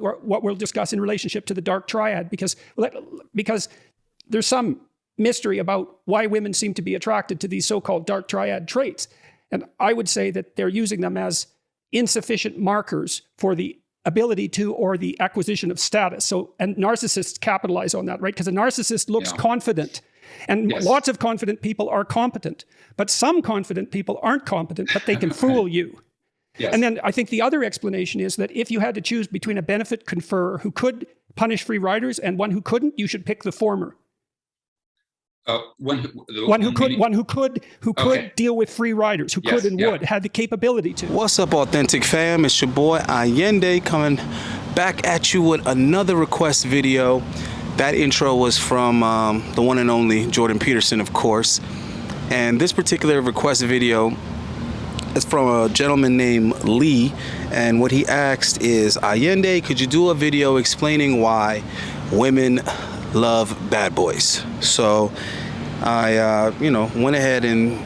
or what we'll discuss in relationship to the dark triad, because there's some mystery about why women seem to be attracted to these so-called dark triad traits. And I would say that they're using them as insufficient markers for the ability to or the acquisition of status. So, and narcissists capitalize on that, right? Because a narcissist looks confident. And lots of confident people are competent. But some confident people aren't competent, but they can fool you. Yes. And then I think the other explanation is that if you had to choose between a benefit conferrer who could punish free riders and one who couldn't, you should pick the former. One who could deal with free riders, who could and would, had the capability to. What's up, Authentic fam? It's your boy Ayinde coming back at you with another request video. That intro was from the one and only Jordan Peterson, of course. And this particular request video is from a gentleman named Lee. And what he asked is, Ayinde, could you do a video explaining why women love bad boys? So I, went ahead and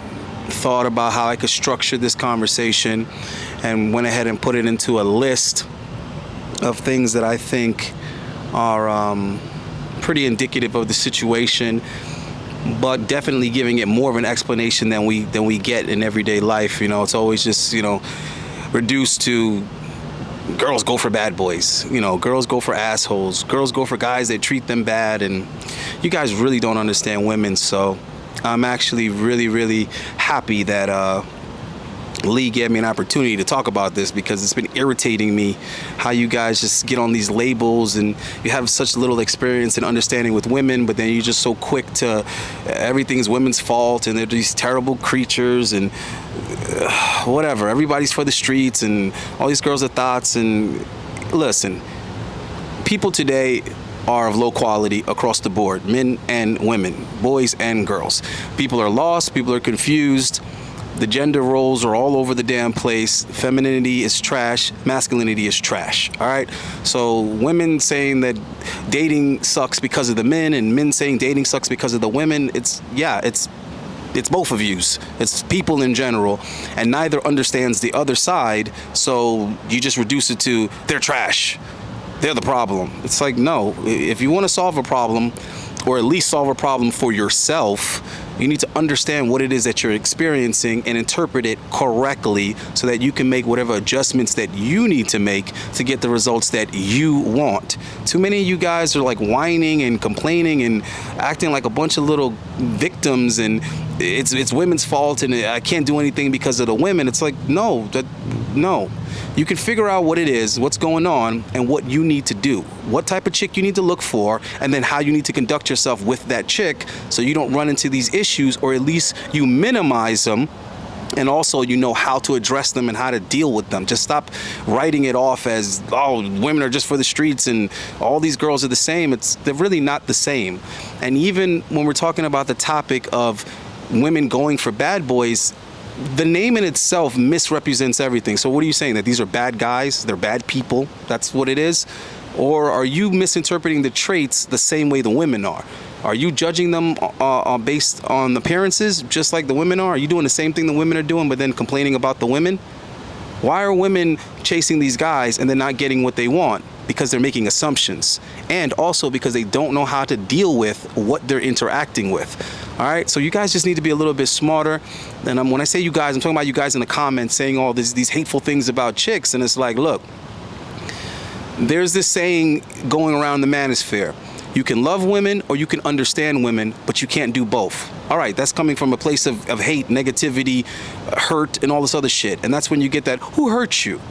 thought about how I could structure this conversation and went ahead and put it into a list of things that I think are pretty indicative of the situation, but definitely giving it more of an explanation than we get in everyday life. It's always just, reduced to girls go for bad boys, girls go for assholes, girls go for guys that treat them bad, and you guys really don't understand women. So I'm actually really, really happy that Lee gave me an opportunity to talk about this, because it's been irritating me how you guys just get on these labels and you have such little experience and understanding with women, but then you're just so quick to everything's women's fault and they're these terrible creatures and whatever. Everybody's for the streets and all these girls are thoughts. And listen, people today are of low quality across the board, men and women, boys and girls. People are lost, people are confused. The gender roles are all over the damn place. Femininity is trash. Masculinity is trash. All right. So women saying that dating sucks because of the men, and men saying dating sucks because of the women. It's both of yous. It's people in general, and neither understands the other side. So you just reduce it to they're trash. They're the problem. It's like, no. If you want to solve a problem, or at least solve a problem for yourself, you need to understand what it is that you're experiencing and interpret it correctly so that you can make whatever adjustments that you need to make to get the results that you want. Too many of you guys are like whining and complaining and acting like a bunch of little victims, and it's women's fault and I can't do anything because of the women. It's like, no. You can figure out what it is, what's going on, and what you need to do. What type of chick you need to look for, and then how you need to conduct yourself with that chick so you don't run into these issues, or at least you minimize them, and also you know how to address them and how to deal with them. Just stop writing it off as, oh, women are just for the streets and all these girls are the same. They're really not the same. And even when we're talking about the topic of women going for bad boys, the name in itself misrepresents everything. So what are you saying? That these are bad guys? They're bad people? That's what it is? Or are you misinterpreting the traits the same way the women are? Are you judging them based on appearances just like the women are? Are you doing the same thing the women are doing but then complaining about the women? Why are women chasing these guys and they're not getting what they want? Because they're making assumptions, and also because they don't know how to deal with what they're interacting with. All right, so you guys just need to be a little bit smarter. And when I say you guys, I'm talking about you guys in the comments saying all these hateful things about chicks, and it's like, look, there's this saying going around the manosphere: you can love women or you can understand women, but you can't do both. All right, that's coming from a place of hate, negativity, hurt, and all this other shit. And that's when you get that, who hurt you?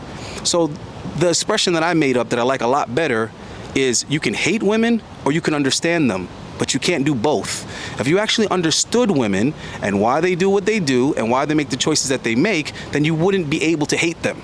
So the expression that I made up that I like a lot better is, you can hate women or you can understand them, but you can't do both. If you actually understood women and why they do what they do and why they make the choices that they make, then you wouldn't be able to hate them.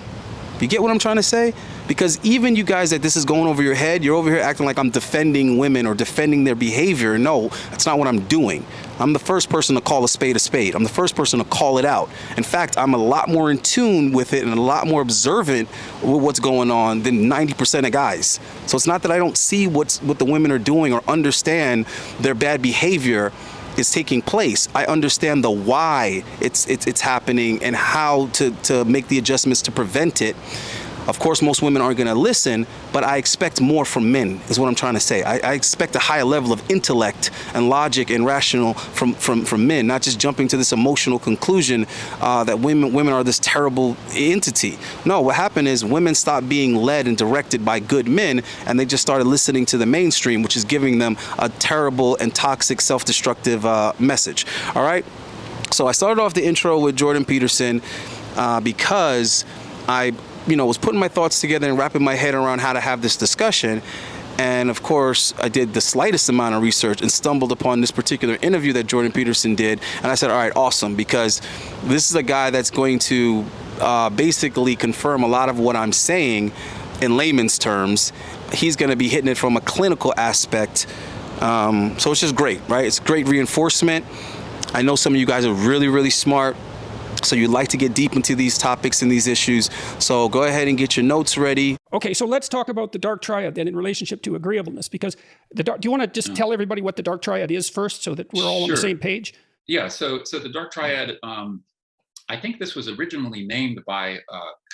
You get what I'm trying to say? Because even you guys that this is going over your head, you're over here acting like I'm defending women or defending their behavior. No, that's not what I'm doing. I'm the first person to call a spade a spade. I'm the first person to call it out. In fact, I'm a lot more in tune with it and a lot more observant with what's going on than 90% of guys. So it's not that I don't see what the women are doing or understand their bad behavior is taking place. I understand the why it's happening and how to make the adjustments to prevent it. Of course, most women aren't going to listen, but I expect more from men, is what I'm trying to say. I expect a higher level of intellect and logic and rational from men, not just jumping to this emotional conclusion that women are this terrible entity. No, what happened is women stopped being led and directed by good men, and they just started listening to the mainstream, which is giving them a terrible and toxic, self-destructive message. All right? So I started off the intro with Jordan Peterson because I was putting my thoughts together and wrapping my head around how to have this discussion. And of course, I did the slightest amount of research and stumbled upon this particular interview that Jordan Peterson did. And I said, all right, awesome, because this is a guy that's going to basically confirm a lot of what I'm saying in layman's terms. He's going to be hitting it from a clinical aspect. So it's just great, right? It's great reinforcement. I know some of you guys are really, really smart, so you'd like to get deep into these topics and these issues. So go ahead and get your notes ready. Okay, so let's talk about the dark triad then in relationship to agreeableness, because do you want to just tell everybody what the dark triad is first so that we're all on the same page? Yeah, so the dark triad, I think this was originally named by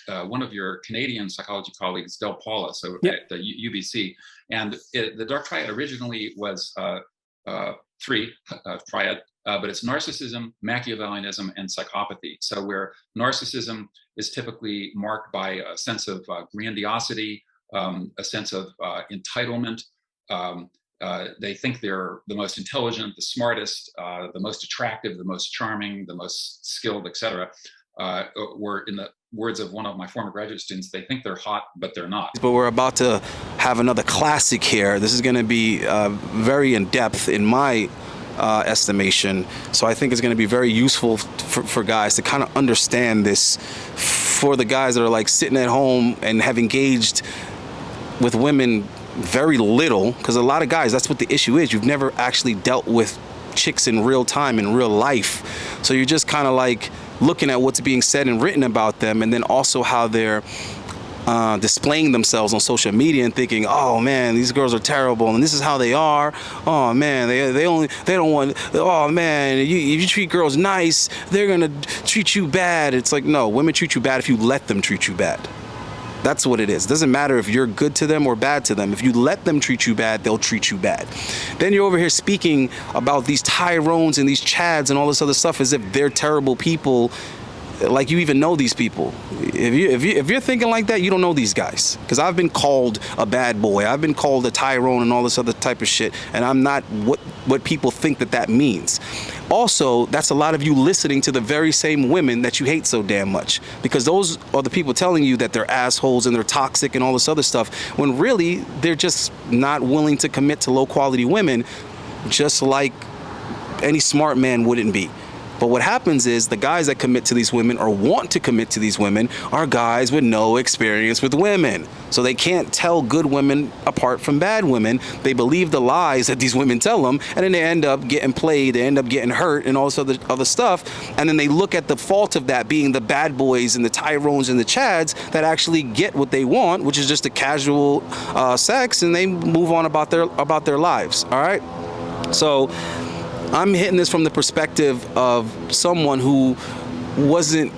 one of your Canadian psychology colleagues, Del Paula, at the UBC. And the dark triad originally was three triad, but it's narcissism, Machiavellianism, and psychopathy. So where narcissism is typically marked by a sense of grandiosity, a sense of entitlement. They think they're the most intelligent, the smartest, the most attractive, the most charming, the most skilled, etc. Or in the words of one of my former graduate students, they think they're hot, but they're not. But we're about to have another classic here. This is going to be very in depth in my estimation. So I think it's going to be very useful for guys to kind of understand this, for the guys that are like sitting at home and have engaged with women very little, because a lot of guys, that's what the issue is. You've never actually dealt with chicks in real time, in real life. So you're just kind of like looking at what's being said and written about them, and then also how they're displaying themselves on social media and thinking, oh man, these girls are terrible and this is how they are. Oh man, they don't want, oh man, if you treat girls nice, they're gonna treat you bad. It's like, no, women treat you bad if you let them treat you bad. That's what it is. It doesn't matter if you're good to them or bad to them. If you let them treat you bad, they'll treat you bad. Then you're over here speaking about these Tyrones and these Chads and all this other stuff as if they're terrible people, like you even know these people. If you're thinking like that, you don't know these guys. Because I've been called a bad boy. I've been called a Tyrone and all this other type of shit. And I'm not what people think that means. Also, that's a lot of you listening to the very same women that you hate so damn much. Because those are the people telling you that they're assholes and they're toxic and all this other stuff. When really, they're just not willing to commit to low quality women, just like any smart man wouldn't be. But what happens is the guys that commit to these women or want to commit to these women are guys with no experience with women. So they can't tell good women apart from bad women. They believe the lies that these women tell them, and then they end up getting played, they end up getting hurt and all this other stuff. And then they look at the fault of that being the bad boys and the Tyrones and the Chads that actually get what they want, which is just a casual sex, and they move on about their lives. All right? So I'm hitting this from the perspective of someone who wasn't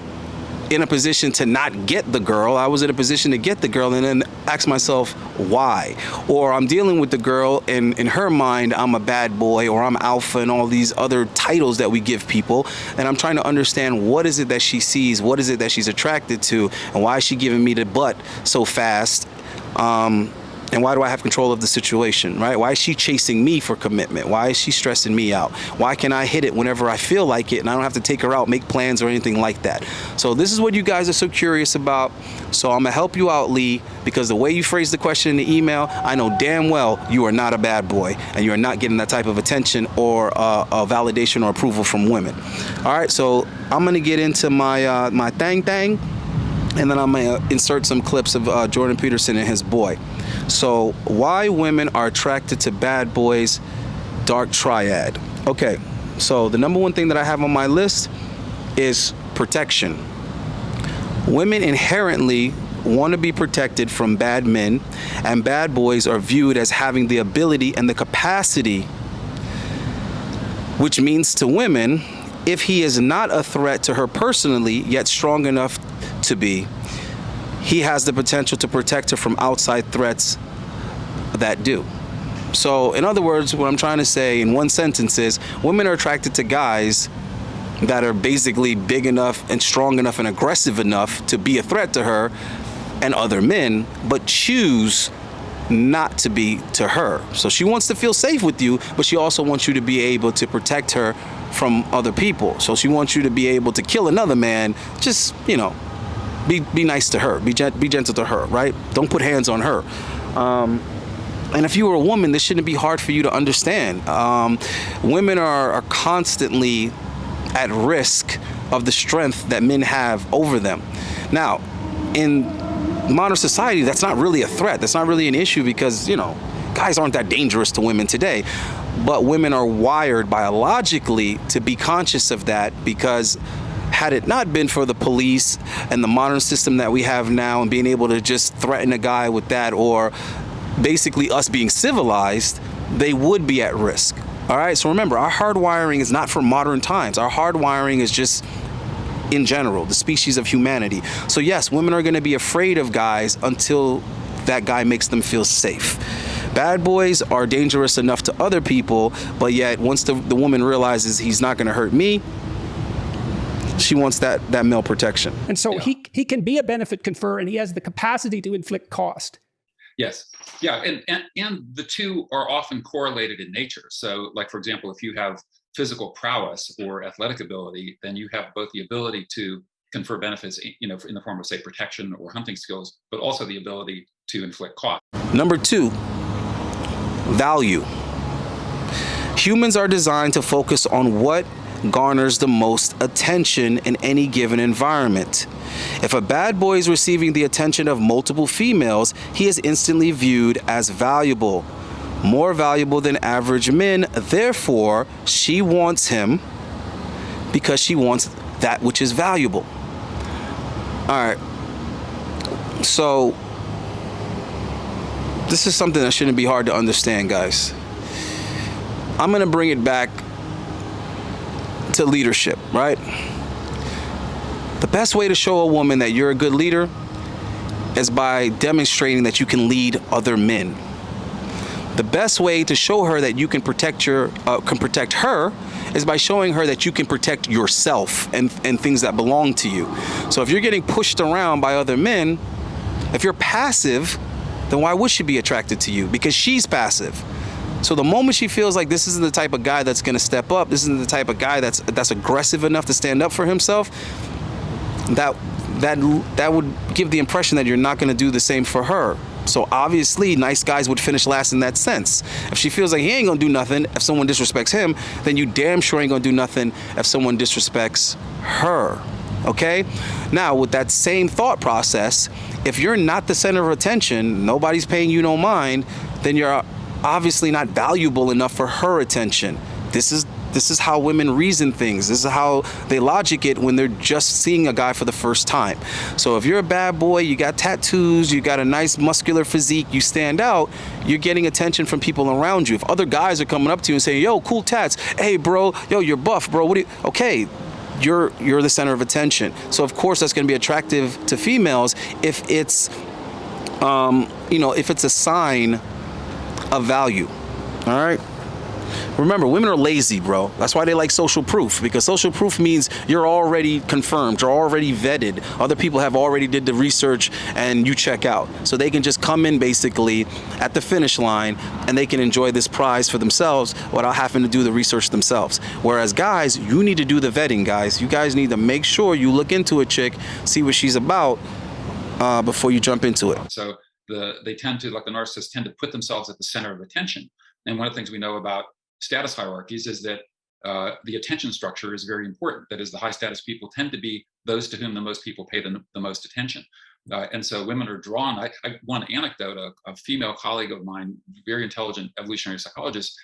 in a position to not get the girl. I was in a position to get the girl and then ask myself, why? Or I'm dealing with the girl and in her mind, I'm a bad boy or I'm alpha and all these other titles that we give people. And I'm trying to understand, what is it that she sees? What is it that she's attracted to? And why is she giving me the butt so fast? And why do I have control of the situation, right? Why is she chasing me for commitment? Why is she stressing me out? Why can I hit it whenever I feel like it and I don't have to take her out, make plans or anything like that? So this is what you guys are so curious about. So I'm gonna help you out, Lee, because the way you phrased the question in the email, I know damn well you are not a bad boy and you are not getting that type of attention or a validation or approval from women. All right, so I'm gonna get into my my thing, and then I'm gonna insert some clips of Jordan Peterson and his boy. So why women are attracted to bad boys, dark triad. Okay, so the number one thing that I have on my list is protection. Women inherently want to be protected from bad men, and bad boys are viewed as having the ability and the capacity, which means to women, if he is not a threat to her personally, yet strong enough to be, he has the potential to protect her from outside threats that do. So in other words, what I'm trying to say in one sentence is women are attracted to guys that are basically big enough and strong enough and aggressive enough to be a threat to her and other men, but choose not to be to her. So she wants to feel safe with you, but she also wants you to be able to protect her from other people. So she wants you to be able to kill another man, just, you know, be nice to her, be gentle to her, right? Don't put hands on her. And if you were a woman, this shouldn't be hard for you to understand. Women are constantly at risk of the strength that men have over them. Now, in modern society, that's not really a threat. That's not really an issue because, you know, guys aren't that dangerous to women today. But women are wired biologically to be conscious of that, because had it not been for the police and the modern system that we have now and being able to just threaten a guy with that, or basically us being civilized, they would be at risk. All right, so remember, our hardwiring is not for modern times. Our hardwiring is just in general, the species of humanity. So yes, women are going to be afraid of guys until that guy makes them feel safe. Bad boys are dangerous enough to other people, but yet once the woman realizes he's not going to hurt me, she wants that male protection. And so he can be a benefit conferrer, and he has the capacity to inflict cost. Yes. Yeah. And the two are often correlated in nature. So like, for example, if you have physical prowess or athletic ability, then you have both the ability to confer benefits, you know, in the form of, say, protection or hunting skills, but also the ability to inflict cost. Number 2, value. Humans are designed to focus on what garners the most attention in any given environment. If a bad boy is receiving the attention of multiple females, he is instantly viewed as valuable, more valuable than average men. Therefore, she wants him because she wants that which is valuable. All right. So this is something that shouldn't be hard to understand, guys. I'm going to bring it back to leadership, right? The best way to show a woman that you're a good leader is by demonstrating that you can lead other men. The best way to show her that you can protect her is by showing her that you can protect yourself and things that belong to you. So if you're getting pushed around by other men, if you're passive, then why would she be attracted to you? Because she's passive. So the moment she feels like this isn't the type of guy that's going to step up, this isn't the type of guy that's aggressive enough to stand up for himself, that would give the impression that you're not going to do the same for her. So obviously, nice guys would finish last in that sense. If she feels like he ain't going to do nothing if someone disrespects him, then you damn sure ain't going to do nothing if someone disrespects her. Okay? Now, with that same thought process, if you're not the center of attention, nobody's paying you no mind, then you're obviously not valuable enough for her attention. This is how women reason things. This is how they logic it when they're just seeing a guy for the first time. So if you're a bad boy, you got tattoos, you got a nice muscular physique, you stand out, you're getting attention from people around you. If other guys are coming up to you and saying, yo, cool tats, hey bro, yo, you're buff, bro, okay, you're the center of attention. So of course that's gonna be attractive to females if it's if it's a sign of value. All right. Remember, women are lazy, bro. That's why they like social proof, because social proof means you're already confirmed, you're already vetted. Other people have already did the research and you check out. So they can just come in basically at the finish line and they can enjoy this prize for themselves without having to do the research themselves. Whereas guys, you need to do the vetting, guys. You guys need to make sure you look into a chick, see what she's about before you jump into it. So they tend to, like the narcissists, tend to put themselves at the center of attention. And one of the things we know about status hierarchies is that the attention structure is very important. That is, the high status people tend to be those to whom the most people pay the most attention. And so women are drawn. One anecdote, a female colleague of mine, very intelligent evolutionary psychologist,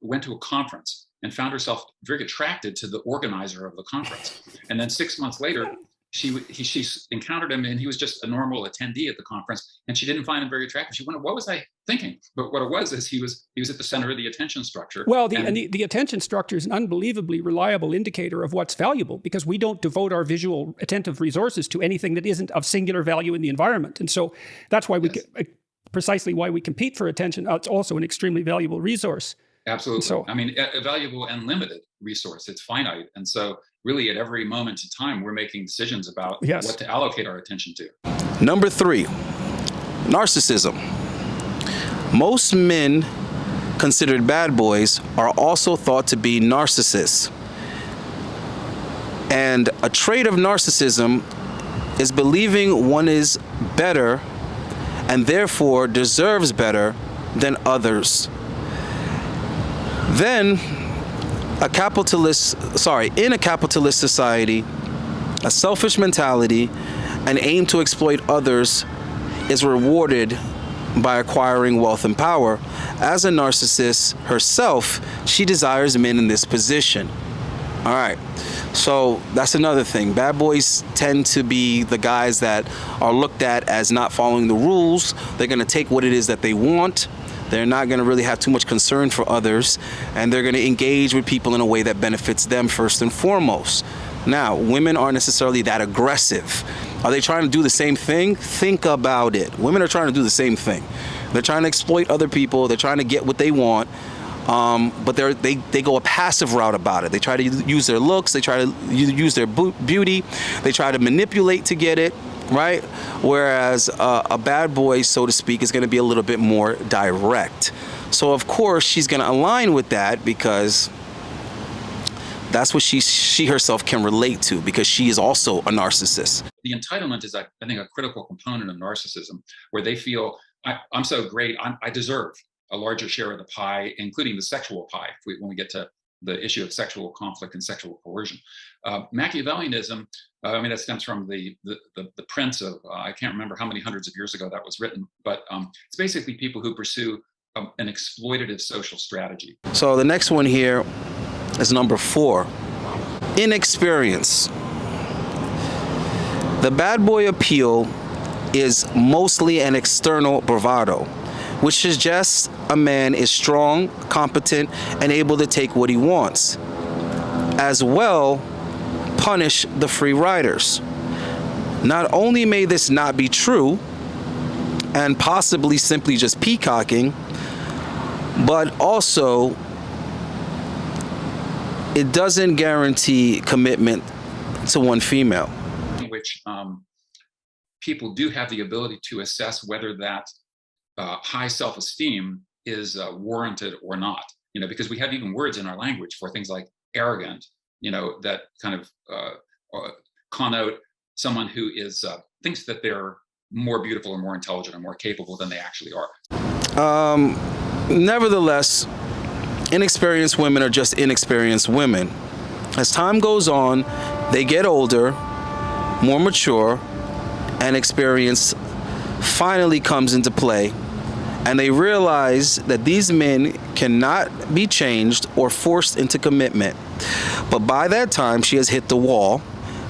went to a conference and found herself very attracted to the organizer of the conference. And then 6 months later, she encountered him, and he was just a normal attendee at the conference, and she didn't find him very attractive. She wondered, what was I thinking? But what it was is he was at the center of the attention structure. Well, the attention structure is an unbelievably reliable indicator of what's valuable, because we don't devote our visual attentive resources to anything that isn't of singular value in the environment. And so that's why precisely why we compete for attention. It's also an extremely valuable resource. Absolutely. So, I mean, a valuable and limited resource. It's finite. And so really at every moment in time, we're making decisions about what to allocate our attention to. Number 3, narcissism. Most men considered bad boys are also thought to be narcissists. And a trait of narcissism is believing one is better and therefore deserves better than others. Then, in a capitalist society, a selfish mentality and aim to exploit others is rewarded by acquiring wealth and power. As a narcissist herself, she desires men in this position. All right, so that's another thing. Bad boys tend to be the guys that are looked at as not following the rules. They're going to take what it is that they want. They're not going to really have too much concern for others, and they're going to engage with people in a way that benefits them first and foremost. Now, women aren't necessarily that aggressive. Are they trying to do the same thing? Think about it. Women are trying to do the same thing. They're trying to exploit other people. They're trying to get what they want, but they go a passive route about it. They try to use their looks. They try to use their beauty. They try to manipulate to get it. Right? Whereas a bad boy, so to speak, is going to be a little bit more direct. So of course she's going to align with that, because that's what she herself can relate to, because she is also a narcissist. The entitlement is, I think, a critical component of narcissism, where they feel, I'm so great, I deserve a larger share of the pie, including the sexual pie, when we get to the issue of sexual conflict and sexual coercion. Machiavellianism, I mean, that stems from the Prince of, I can't remember how many hundreds of years ago that was written, but it's basically people who pursue an exploitative social strategy. So the next one here is number 4, inexperience. The bad boy appeal is mostly an external bravado, which suggests a man is strong, competent, and able to take what he wants. As well, punish the free riders. Not only may this not be true, and possibly simply just peacocking, but also it doesn't guarantee commitment to one female. In which people do have the ability to assess whether that high self-esteem is warranted or not, because we have even words in our language for things like arrogant, that kind of connote someone who is thinks that they're more beautiful or more intelligent or more capable than they actually are. Nevertheless, inexperienced women are just inexperienced women. As time goes on, they get older, more mature, and experience finally comes into play, and they realize that these men cannot be changed or forced into commitment. But by that time, she has hit the wall,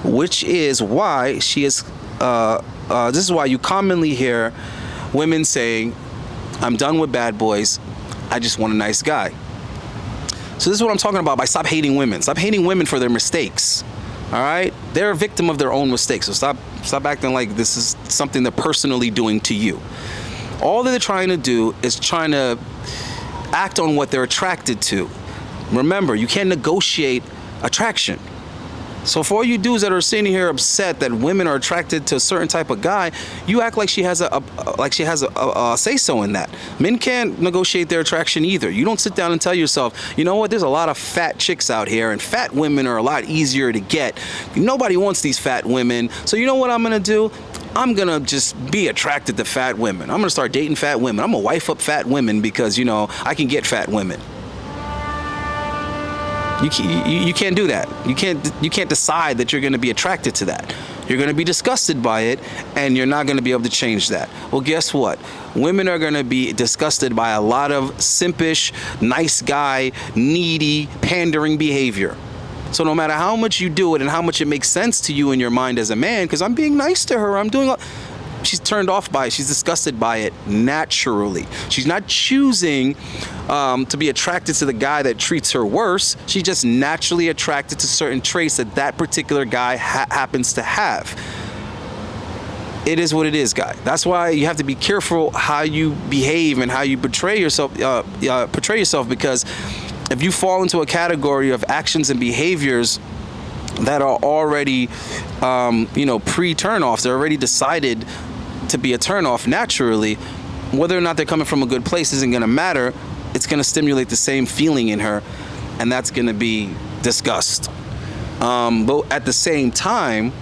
which is why she is, this is why you commonly hear women saying, I'm done with bad boys, I just want a nice guy. So this is what I'm talking about by stop hating women. Stop hating women for their mistakes. All right? They're a victim of their own mistakes. So stop acting like this is something they're personally doing to you. All that they're trying to do is trying to act on what they're attracted to. Remember, you can't negotiate attraction. So for all you dudes that are sitting here upset that women are attracted to a certain type of guy, you act like she has a say-so in that. Men can't negotiate their attraction either. You don't sit down and tell yourself, you know what, there's a lot of fat chicks out here, and fat women are a lot easier to get. Nobody wants these fat women. So you know what I'm gonna do? I'm gonna just be attracted to fat women. I'm gonna start dating fat women. I'm gonna wife up fat women because, I can get fat women. You can't do that. You can't decide that you're going to be attracted to that. You're going to be disgusted by it, and you're not going to be able to change that. Well, guess what? Women are going to be disgusted by a lot of simpish, nice guy, needy, pandering behavior. So no matter how much you do it and how much it makes sense to you in your mind as a man, because I'm being nice to her, I'm doing, she's turned off by it. She's disgusted by it naturally. She's not choosing to be attracted to the guy that treats her worse. She's just naturally attracted to certain traits that that particular guy happens to have. It is what it is, guy. That's why you have to be careful how you behave and how you portray yourself, because if you fall into a category of actions and behaviors that are already, pre-turn-offs, they're already decided to be a turn-off naturally, whether or not they're coming from a good place isn't going to matter. It's going to stimulate the same feeling in her, and that's going to be disgust. But at the same time,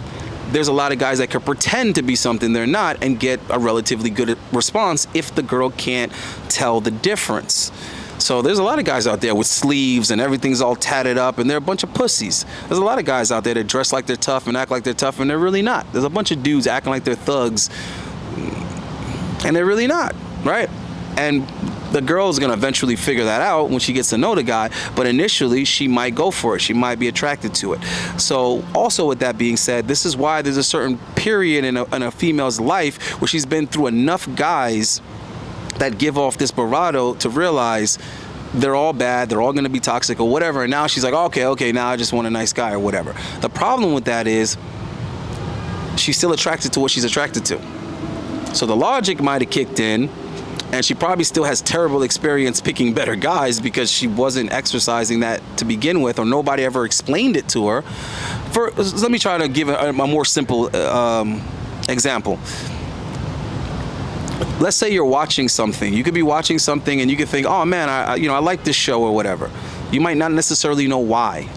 there's a lot of guys that could pretend to be something they're not and get a relatively good response if the girl can't tell the difference. So there's a lot of guys out there with sleeves and everything's all tatted up, and they're a bunch of pussies. There's a lot of guys out there that dress like they're tough and act like they're tough, and they're really not. There's a bunch of dudes acting like they're thugs, and they're really not, right? And the girl is going to eventually figure that out when she gets to know the guy, but initially she might go for it. She might be attracted to it. So also with that being said, this is why there's a certain period in a female's life where she's been through enough guys that give off this bravado to realize they're all bad, they're all going to be toxic or whatever, and now she's like, okay, now I just want a nice guy or whatever. The problem with that is she's still attracted to what she's attracted to. So the logic might have kicked in, and she probably still has terrible experience picking better guys because she wasn't exercising that to begin with, or nobody ever explained it to her. Let me try to give a more simple example. Let's say you're watching something. You could be watching something and you could think, oh man, I like this show or whatever. You might not necessarily know why.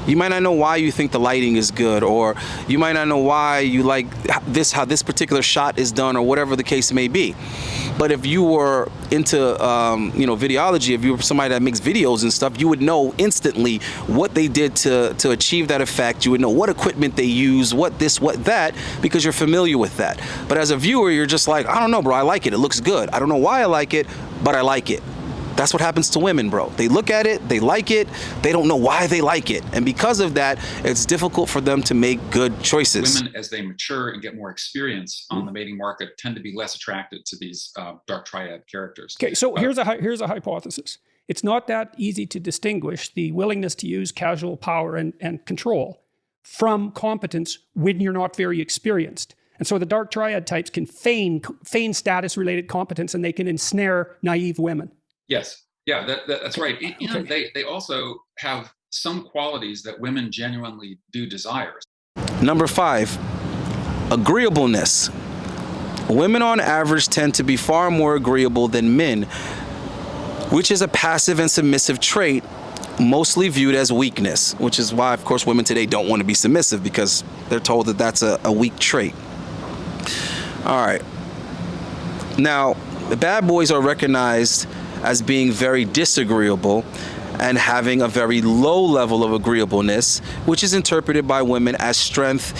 You might not know why you think the lighting is good, or you might not know why you like this, how this particular shot is done, or whatever the case may be. But if you were into, videology, if you were somebody that makes videos and stuff, you would know instantly what they did to achieve that effect. You would know what equipment they use, what this, what that, because you're familiar with that. But as a viewer, you're just like, I don't know, bro, I like it. It looks good. I don't know why I like it, but I like it. That's what happens to women, bro. They look at it, they like it, they don't know why they like it. And because of that, it's difficult for them to make good choices. Women, as they mature and get more experience on the mating market, tend to be less attracted to these dark triad characters. Okay, so here's a hypothesis. It's not that easy to distinguish the willingness to use casual power and control from competence when you're not very experienced. And so the dark triad types can feign status-related competence, and they can ensnare naive women. Yes, yeah, that's right. And they also have some qualities that women genuinely do desire. Number 5, agreeableness. Women on average tend to be far more agreeable than men, which is a passive and submissive trait, mostly viewed as weakness, which is why, of course, women today don't want to be submissive, because they're told that that's a weak trait. All right. Now, the bad boys are recognized as being very disagreeable and having a very low level of agreeableness, which is interpreted by women as strength,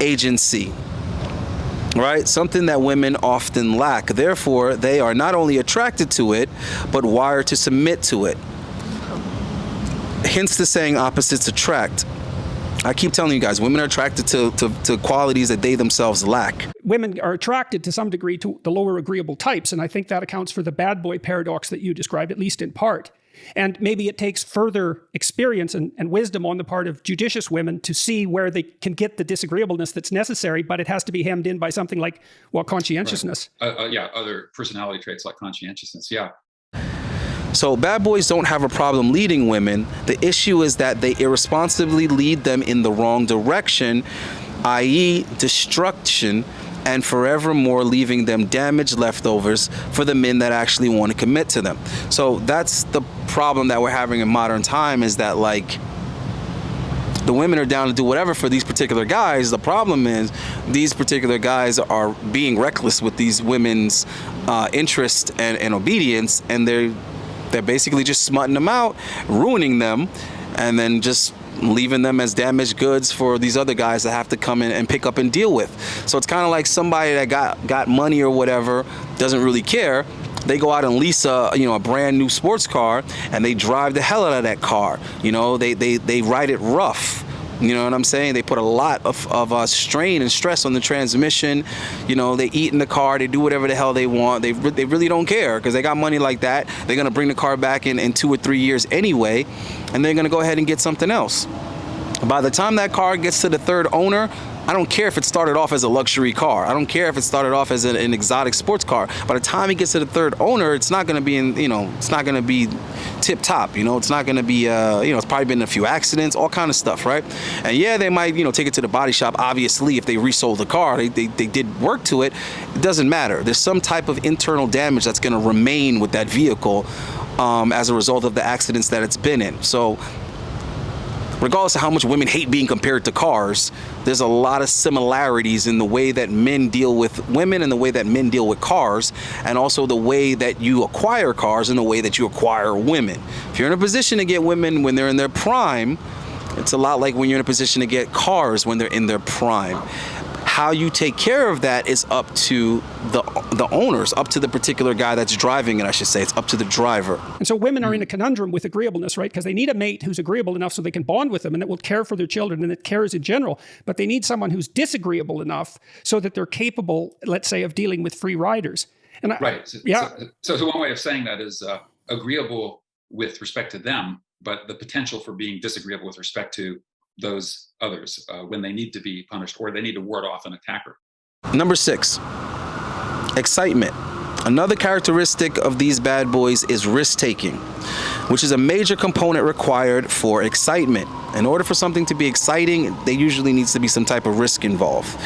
agency, right? Something that women often lack. Therefore, they are not only attracted to it, but wired to submit to it. Hence the saying, opposites attract. I keep telling you guys, women are attracted to qualities that they themselves lack. Women are attracted to some degree to the lower agreeable types, and I think that accounts for the bad boy paradox that you describe, at least in part. And maybe it takes further experience and wisdom on the part of judicious women to see where they can get the disagreeableness that's necessary, but it has to be hemmed in by something like, well, conscientiousness. Right. Other personality traits like conscientiousness, yeah. So bad boys don't have a problem leading women. The issue is that they irresponsibly lead them in the wrong direction, i.e. destruction, and forevermore leaving them damaged leftovers for the men that actually want to commit to them. So that's the problem that we're having in modern time, is that like the women are down to do whatever for these particular guys. The problem is these particular guys are being reckless with these women's interest and obedience, and they're basically just smutting them out, ruining them, and then just leaving them as damaged goods for these other guys that have to come in and pick up and deal with. So it's kind of like somebody that got money or whatever, doesn't really care, they go out and lease a brand new sports car, and they drive the hell out of that car. They ride it rough. You know what I'm saying? They put a lot of strain and stress on the transmission. They eat in the car. They do whatever the hell they want. They really don't care because they got money like that. They're going to bring the car back in 2 or 3 years anyway, and they're going to go ahead and get something else. By the time that car gets to the third owner, I don't care if it started off as a luxury car. I don't care if it started off as an exotic sports car. By the time it gets to the third owner, it's not going to be it's not going to be tip top. It's not going to be, it's probably been a few accidents, all kind of stuff, right? And yeah, they might, take it to the body shop. Obviously, if they resold the car, they did work to it. It doesn't matter. There's some type of internal damage that's going to remain with that vehicle as a result of the accidents that it's been in. So regardless of how much women hate being compared to cars, there's a lot of similarities in the way that men deal with women and the way that men deal with cars, and also the way that you acquire cars and the way that you acquire women. If you're in a position to get women when they're in their prime, it's a lot like when you're in a position to get cars when they're in their prime. How you take care of that is up to the owners, up to the particular guy that's driving it, I should say. It's up to the driver. And so women are in a conundrum with agreeableness, right? Because they need a mate who's agreeable enough so they can bond with them and that will care for their children and that cares in general. But they need someone who's disagreeable enough so that they're capable, let's say, of dealing with free riders. And right. So one way of saying that is agreeable with respect to them, but the potential for being disagreeable with respect to those others when they need to be punished or they need to ward off an attacker. Number 6, excitement. Another characteristic of these bad boys is risk-taking, which is a major component required for excitement. In order for something to be exciting, there usually needs to be some type of risk involved.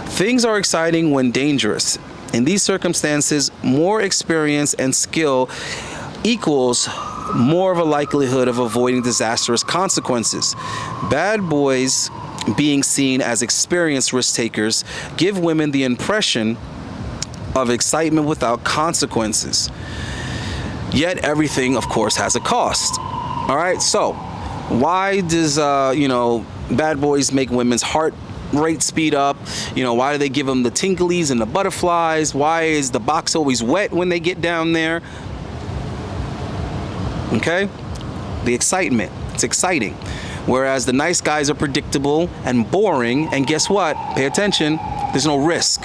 Things are exciting when dangerous. In these circumstances, more experience and skill equals more of a likelihood of avoiding disastrous consequences. Bad boys, being seen as experienced risk takers, give women the impression of excitement without consequences. Yet everything, of course, has a cost. All right, so why does bad boys make women's heart rate speed up? Why do they give them the tinklies and the butterflies? Why is the box always wet when they get down there? Okay, the excitement, it's exciting. Whereas the nice guys are predictable and boring, and guess what? Pay attention, there's no risk.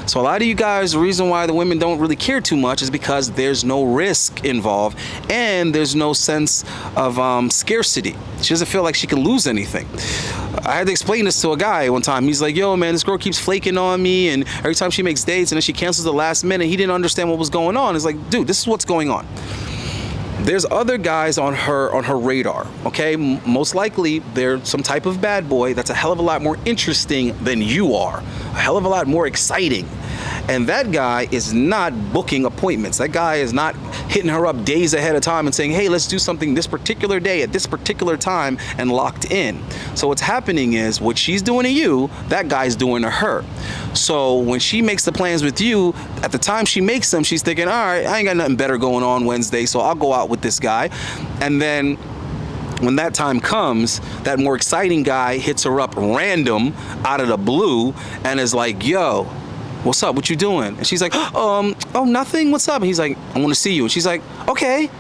So a lot of you guys, the reason why the women don't really care too much is because there's no risk involved and there's no sense of scarcity. She doesn't feel like she can lose anything. I had to explain this to a guy one time. He's like, yo, man, this girl keeps flaking on me, and every time she makes dates and then she cancels the last minute. He didn't understand what was going on. It's like, dude, this is what's going on. There's other guys on her radar, okay? Most likely, they're some type of bad boy that's a hell of a lot more interesting than you are, a hell of a lot more exciting. And that guy is not booking appointments. That guy is not hitting her up days ahead of time and saying, hey, let's do something this particular day at this particular time and locked in. So what's happening is what she's doing to you, that guy's doing to her. So when she makes the plans with you, at the time she makes them, she's thinking, all right, I ain't got nothing better going on Wednesday, so I'll go out with this guy. And then when that time comes, that more exciting guy hits her up random out of the blue and is like, yo, what's up? What you doing? And she's like, oh, nothing. What's up? And he's like, I want to see you. And she's like, okay.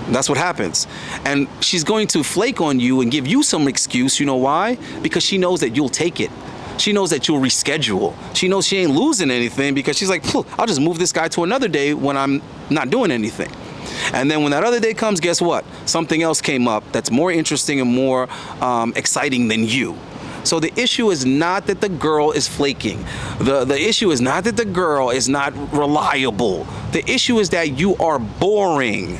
That's what happens. And she's going to flake on you and give you some excuse. You know why? Because she knows that you'll take it. She knows that you'll reschedule. She knows she ain't losing anything because she's like, I'll just move this guy to another day when I'm not doing anything. And then when that other day comes, guess what? Something else came up that's more interesting and more exciting than you. So the issue is not that the girl is flaking. The issue is not that the girl is not reliable. The issue is that you are boring.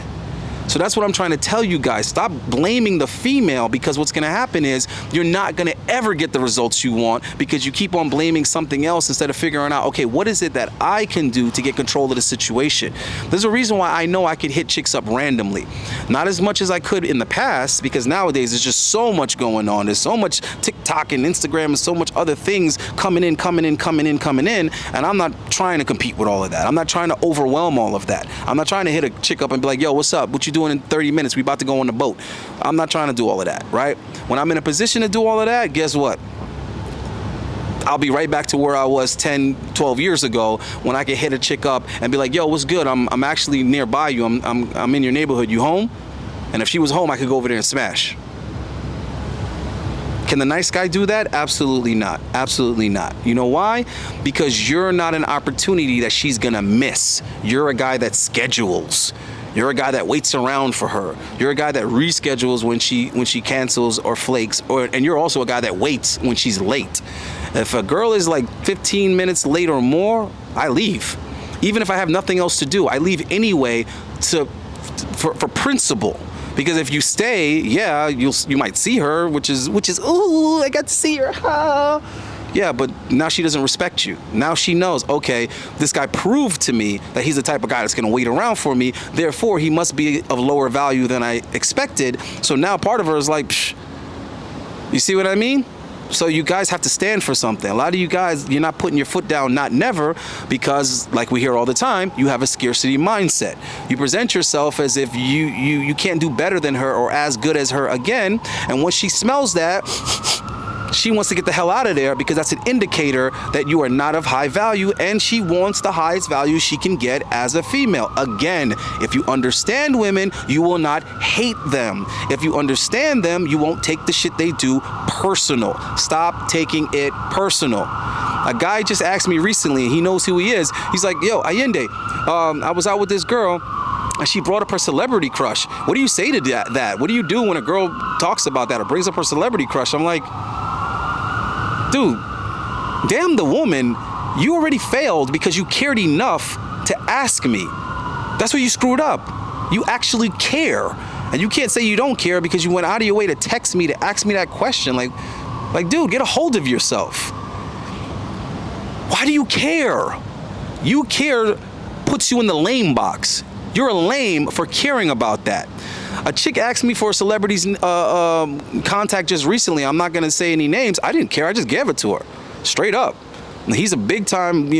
So that's what I'm trying to tell you guys. Stop blaming the female, because what's going to happen is you're not going to ever get the results you want because you keep on blaming something else instead of figuring out, okay, what is it that I can do to get control of the situation? There's a reason why I know I could hit chicks up randomly. Not as much as I could in the past, because nowadays there's just so much going on. There's so much TikTok and Instagram and so much other things coming in, and I'm not trying to compete with all of that. I'm not trying to overwhelm all of that. I'm not trying to hit a chick up and be like, yo, what's up? What you doing in 30 minutes? We about to go on the boat. I'm not trying to do all of that, right? When I'm in a position to do all of that, guess what? I'll be right back to where I was 10, 12 years ago when I could hit a chick up and be like, yo, what's good? I'm actually nearby you. I'm in your neighborhood. You home? And if she was home, I could go over there and smash. Can the nice guy do that? Absolutely not. Absolutely not. You know why? Because you're not an opportunity that she's gonna miss. You're a guy that schedules. You're a guy that waits around for her. You're a guy that reschedules when she cancels or flakes, and you're also a guy that waits when she's late. If a girl is like 15 minutes late or more, I leave. Even if I have nothing else to do, I leave anyway for principle. Because if you stay, yeah, you might see her, which is ooh, I got to see her. Ah. Yeah, but now she doesn't respect you. Now she knows, okay, this guy proved to me that he's the type of guy that's gonna wait around for me. Therefore, he must be of lower value than I expected. So now part of her is like, psh. You see what I mean? So you guys have to stand for something. A lot of you guys, you're not putting your foot down, not never, because like we hear all the time, you have a scarcity mindset. You present yourself as if you can't do better than her or as good as her again. And when she smells that, she wants to get the hell out of there because that's an indicator that you are not of high value, and she wants the highest value she can get as a female. Again, if you understand women, you will not hate them. If you understand them, you won't take the shit they do personal. Stop taking it personal. A guy just asked me recently, and he knows who he is. He's like, yo, Ayinde, I was out with this girl, and she brought up her celebrity crush. What do you say to that? What do you do when a girl talks about that or brings up her celebrity crush? I'm like, dude, damn the woman, you already failed because you cared enough to ask me. That's where you screwed up. You actually care. And you can't say you don't care because you went out of your way to text me to ask me that question. Like, dude, get a hold of yourself. Why do you care? You care puts you in the lame box. You're a lame for caring about that. A chick asked me for a celebrity's contact just recently. I'm not gonna say any names. I didn't care. I just gave it to her, straight up. He's a big time,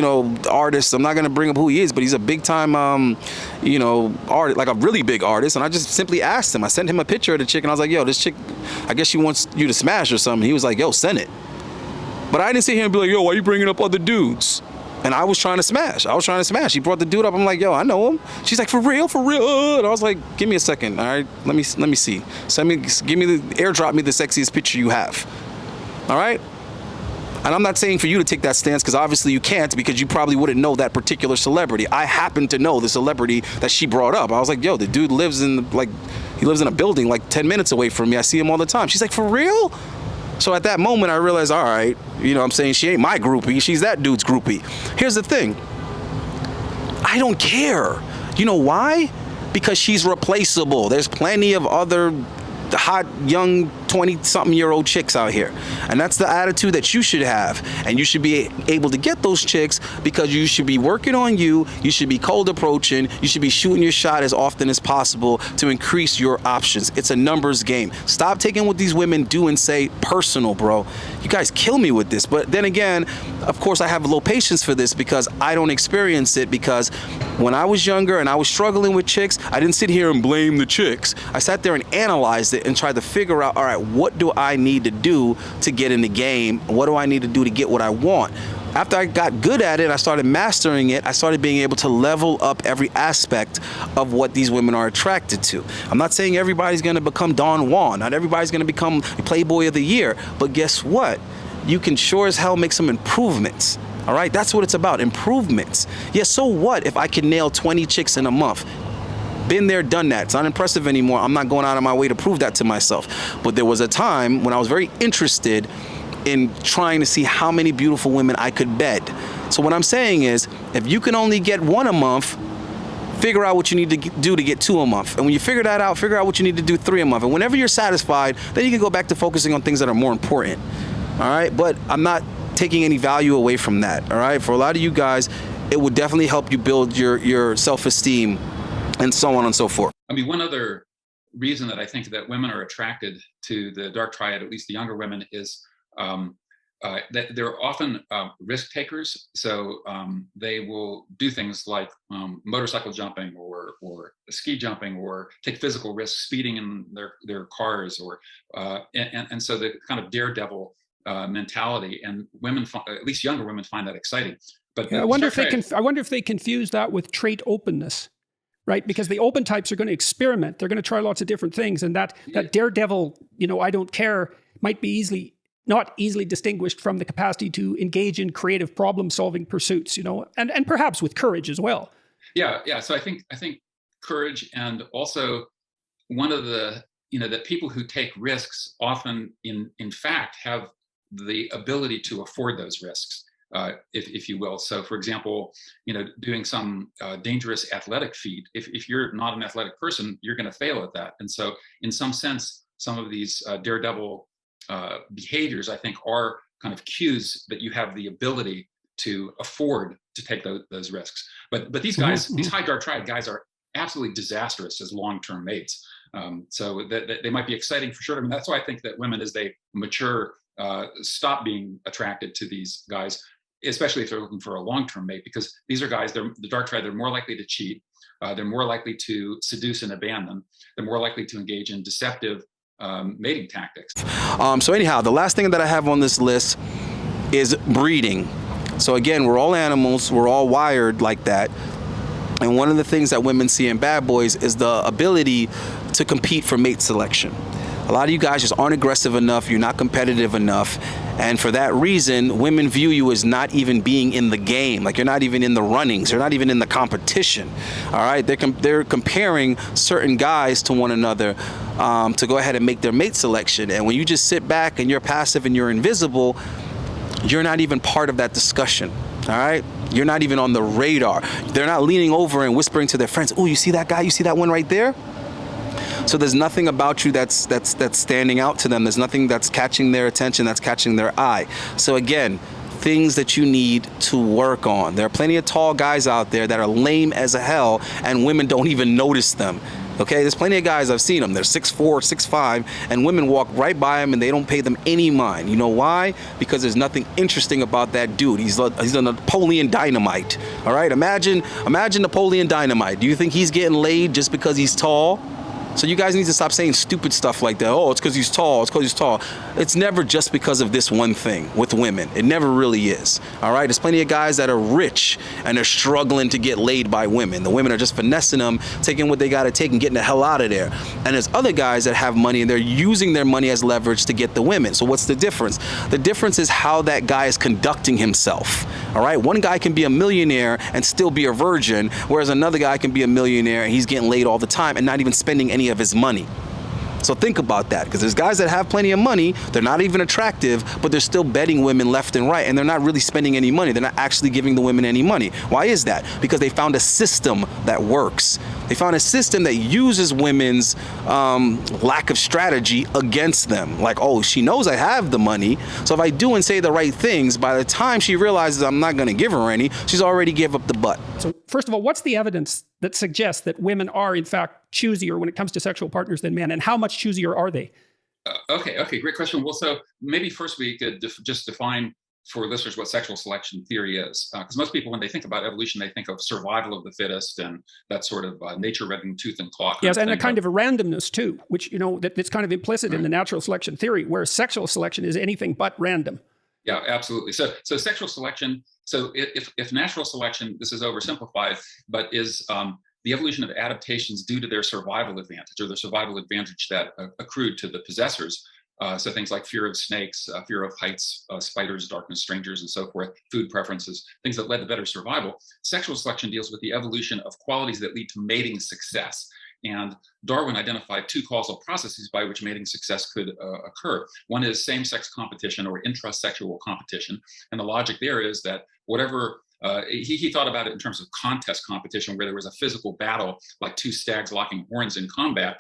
artist. I'm not gonna bring up who he is, but he's a big time, artist, like a really big artist. And I just simply asked him. I sent him a picture of the chick, and I was like, "Yo, this chick, I guess she wants you to smash or something." He was like, "Yo, send it." But I didn't sit here and be like, "Yo, why are you bringing up other dudes?" And I was trying to smash. He brought the dude up. I'm like, yo, I know him. She's like, for real? And I was like, give me a second. All right, let me see. Airdrop me the sexiest picture you have. All right? And I'm not saying for you to take that stance because obviously you can't because you probably wouldn't know that particular celebrity. I happen to know the celebrity that she brought up. I was like, yo, the dude lives in a building like 10 minutes away from me. I see him all the time. She's like, for real? So at that moment, I realized, all right, I'm saying she ain't my groupie. She's that dude's groupie. Here's the thing. I don't care. You know why? Because she's replaceable. There's plenty of other hot, young, 20-something-year-old chicks out here. And that's the attitude that you should have. And you should be able to get those chicks because you should be working on you. You should be cold approaching. You should be shooting your shot as often as possible to increase your options. It's a numbers game. Stop taking what these women do and say personal, bro. You guys kill me with this. But then again, of course, I have low patience for this because I don't experience it because when I was younger and I was struggling with chicks, I didn't sit here and blame the chicks. I sat there and analyzed it and tried to figure out, all right, what do I need to do to get in the game? What do I need to do to get what I want? After I got good at it, I started mastering it. I started being able to level up every aspect of what these women are attracted to. I'm not saying everybody's gonna become Don Juan. Not everybody's gonna become Playboy of the Year. But guess what? You can sure as hell make some improvements. All right, that's what it's about, improvements. Yeah, so what if I can nail 20 chicks in a month? Been there, done that. It's not impressive anymore. I'm not going out of my way to prove that to myself. But there was a time when I was very interested in trying to see how many beautiful women I could bed. So what I'm saying is, if you can only get one a month, figure out what you need to do to get 2 a month. And when you figure that out, figure out what you need to do 3 a month. And whenever you're satisfied, then you can go back to focusing on things that are more important. All right, but I'm not taking any value away from that. All right, for a lot of you guys, it would definitely help you build your self-esteem and so on and so forth. I mean, one other reason that I think that women are attracted to the dark triad, at least the younger women, is that they're often risk takers. So they will do things like motorcycle jumping or ski jumping or take physical risks, speeding in their cars, or and so the kind of daredevil mentality, and women, at least younger women, find that exciting. But I wonder if they confuse that with trait openness, right? Because the open types are going to experiment. They're going to try lots of different things, and that daredevil, I don't care, might be not easily distinguished from the capacity to engage in creative problem-solving pursuits, and perhaps with courage as well. Yeah. So I think courage, and also one of the that people who take risks often in fact have the ability to afford those risks, if you will. So for example, doing some dangerous athletic feat, if you're not an athletic person, you're going to fail at that. And so in some sense, some of these daredevil behaviors, I think, are kind of cues that you have the ability to afford to take those risks. But these guys, these high dark triad guys, are absolutely disastrous as long-term mates. So that they might be exciting for sure. I mean, that's why I think that women, as they mature, stop being attracted to these guys, especially if they're looking for a long-term mate, because these are guys, the dark triad, they're more likely to cheat. They're more likely to seduce and abandon. They're more likely to engage in deceptive mating tactics. So anyhow, the last thing that I have on this list is breeding. So again, we're all animals, we're all wired like that. And one of the things that women see in bad boys is the ability to compete for mate selection. A lot of you guys just aren't aggressive enough, you're not competitive enough, and for that reason, women view you as not even being in the game. Like, you're not even in the runnings, you're not even in the competition. All right, they're comparing certain guys to one another to go ahead and make their mate selection. And when you just sit back and you're passive and you're invisible, you're not even part of that discussion. All right, you're not even on the radar. They're not leaning over and whispering to their friends, "Oh, you see that guy? You see that one right there?" So there's nothing about you that's standing out to them. There's nothing that's catching their attention, that's catching their eye. So again, things that you need to work on. There are plenty of tall guys out there that are lame as hell, and women don't even notice them. Okay, there's plenty of guys, I've seen them, they're 6'4", 6'5", and women walk right by them and they don't pay them any mind. You know why? Because there's nothing interesting about that dude. He's a Napoleon Dynamite. All right, imagine Napoleon Dynamite. Do you think he's getting laid just because he's tall? So you guys need to stop saying stupid stuff like that. Oh, it's because he's tall. It's because he's tall. It's never just because of this one thing with women. It never really is. All right. There's plenty of guys that are rich and they're struggling to get laid by women. The women are just finessing them, taking what they got to take and getting the hell out of there. And there's other guys that have money and they're using their money as leverage to get the women. So what's the difference? The difference is how that guy is conducting himself. All right. One guy can be a millionaire and still be a virgin, whereas another guy can be a millionaire and he's getting laid all the time and not even spending any of his money. So think about that, because there's guys that have plenty of money, they're not even attractive, but they're still betting women left and right, and they're not really spending any money. They're not actually giving the women any money. Why is that? Because they found a system that works. They found a system that uses women's lack of strategy against them. Like, oh, she knows I have the money, so if I do and say the right things, by the time she realizes I'm not going to give her any, she's already gave up the butt. So first of all, what's the evidence that suggests that women are in fact choosier when it comes to sexual partners than men, and how much choosier are they? Okay, great question. Well, so maybe first we could just define for listeners what sexual selection theory is, because most people, when they think about evolution, they think of survival of the fittest and that sort of nature running tooth and claw. Yes, and a kind of a randomness too, which that's kind of implicit in the natural selection theory, where sexual selection is anything but random. Yeah, absolutely. So sexual selection. So if natural selection, this is oversimplified, but is the evolution of adaptations due to their survival advantage, or the survival advantage that accrued to the possessors. So things like fear of snakes, fear of heights, spiders, darkness, strangers, and so forth, food preferences, things that led to better survival. Sexual selection deals with the evolution of qualities that lead to mating success. And Darwin identified two causal processes by which mating success could occur. One is same-sex competition or intrasexual competition. And the logic there is that whatever he thought about it in terms of contest competition, where there was a physical battle, like two stags locking horns in combat,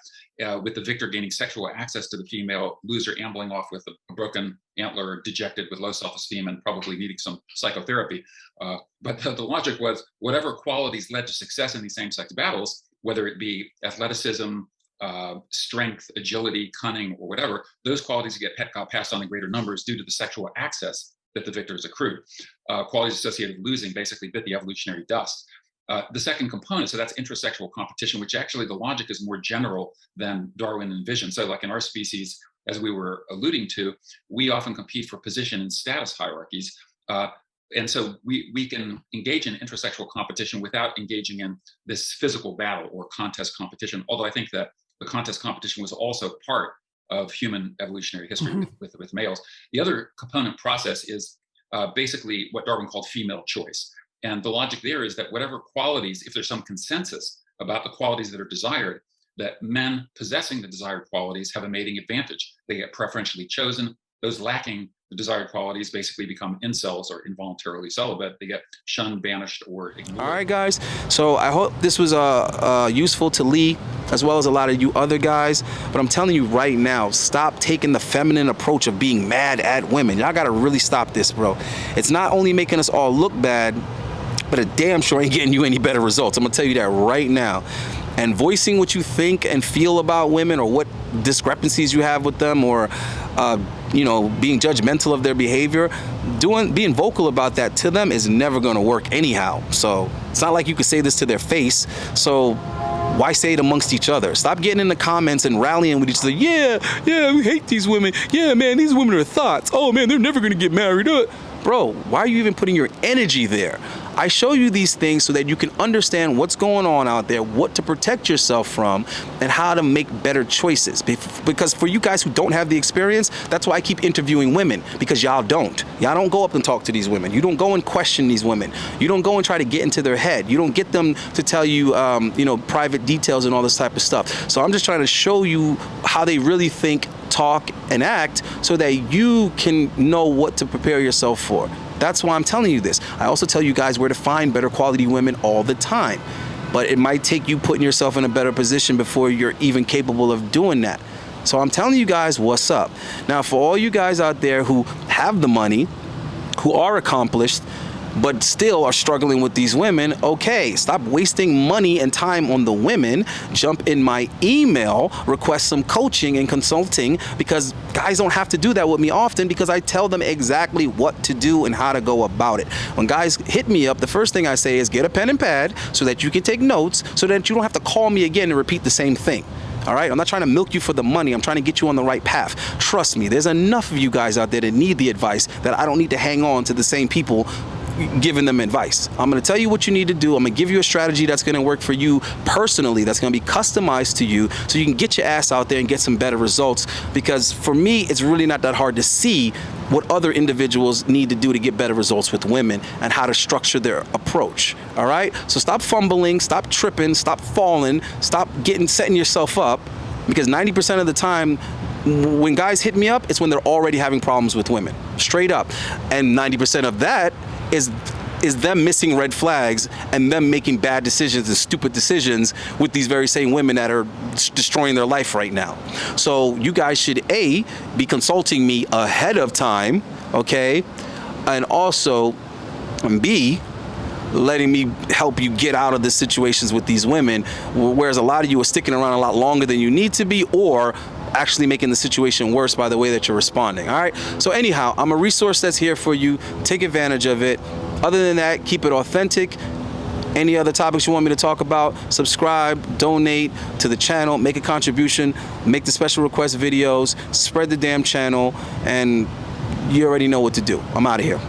with the victor gaining sexual access to the female, loser ambling off with a broken antler, dejected with low self-esteem and probably needing some psychotherapy. But the logic was whatever qualities led to success in these same-sex battles, whether it be athleticism, strength, agility, cunning, or whatever, those qualities got passed on in greater numbers due to the sexual access that the victors accrued. Qualities associated with losing basically bit the evolutionary dust. The second component, so that's intrasexual competition, which actually the logic is more general than Darwin envisioned. So like in our species, as we were alluding to, we often compete for position and status hierarchies. And so we can engage in intersexual competition without engaging in this physical battle or contest competition. Although I think that the contest competition was also part of human evolutionary history with males. The other component process is basically what Darwin called female choice. And the logic there is that whatever qualities, if there's some consensus about the qualities that are desired, that men possessing the desired qualities have a mating advantage. They get preferentially chosen. Those lacking the desired qualities basically become incels or involuntarily celibate. They get shunned, banished, or ignored. All right, guys. So I hope this was useful to Lee, as well as a lot of you other guys. But I'm telling you right now, stop taking the feminine approach of being mad at women. Y'all got to really stop this, bro. It's not only making us all look bad, but it damn sure ain't getting you any better results. I'm going to tell you that right now. And voicing what you think and feel about women, or what discrepancies you have with them, or you know, being judgmental of their behavior, being vocal about that to them is never going to work anyhow. So it's not like you could say this to their face. So why say it amongst each other? Stop getting in the comments and rallying with each other. Yeah, we hate these women. Yeah, man, these women are thoughts. Oh man, they're never going to get married. Bro, why are you even putting your energy there? I show you these things so that you can understand what's going on out there, what to protect yourself from, and how to make better choices. Because for you guys who don't have the experience, that's why I keep interviewing women, because y'all don't. Y'all don't go up and talk to these women. You don't go and question these women. You don't go and try to get into their head. You don't get them to tell you, you know, private details and all this type of stuff. So I'm just trying to show you how they really think, talk, and act so that you can know what to prepare yourself for. That's why I'm telling you this. I also tell you guys where to find better quality women all the time. But it might take you putting yourself in a better position before you're even capable of doing that. So I'm telling you guys what's up. Now, for all you guys out there who have the money, who are accomplished, but still are struggling with these women, okay, stop wasting money and time on the women. Jump in my email, request some coaching and consulting, because guys don't have to do that with me often, because I tell them exactly what to do and how to go about it. When guys hit me up, the first thing I say is get a pen and pad so that you can take notes, so that you don't have to call me again and repeat the same thing. All right, I'm not trying to milk you for the money. I'm trying to get you on the right path. Trust me, there's enough of you guys out there that need the advice that I don't need to hang on to the same people giving them advice. I'm going to tell you what you need to do. I'm going to give you a strategy that's going to work for you personally, that's going to be customized to you, so you can get your ass out there and get some better results. Because for me, it's really not that hard to see what other individuals need to do to get better results with women, and how to structure their approach. All right, so stop fumbling, stop tripping, stop falling, stop setting yourself up, because 90% of the time when guys hit me up, it's when they're already having problems with women, straight up. And 90% of that is them missing red flags and them making bad decisions and stupid decisions with these very same women that are destroying their life right now. So you guys should A, be consulting me ahead of time, okay? And also B, letting me help you get out of the situations with these women, whereas a lot of you are sticking around a lot longer than you need to be, or actually making the situation worse by the way that you're responding. All right, so anyhow, I'm a resource that's here for you. Take advantage of it. Other than that, keep it authentic. Any other topics you want me to talk about, subscribe, donate to the channel, make a contribution, make the special request videos, spread the damn channel, and you already know what to do. I'm out of here.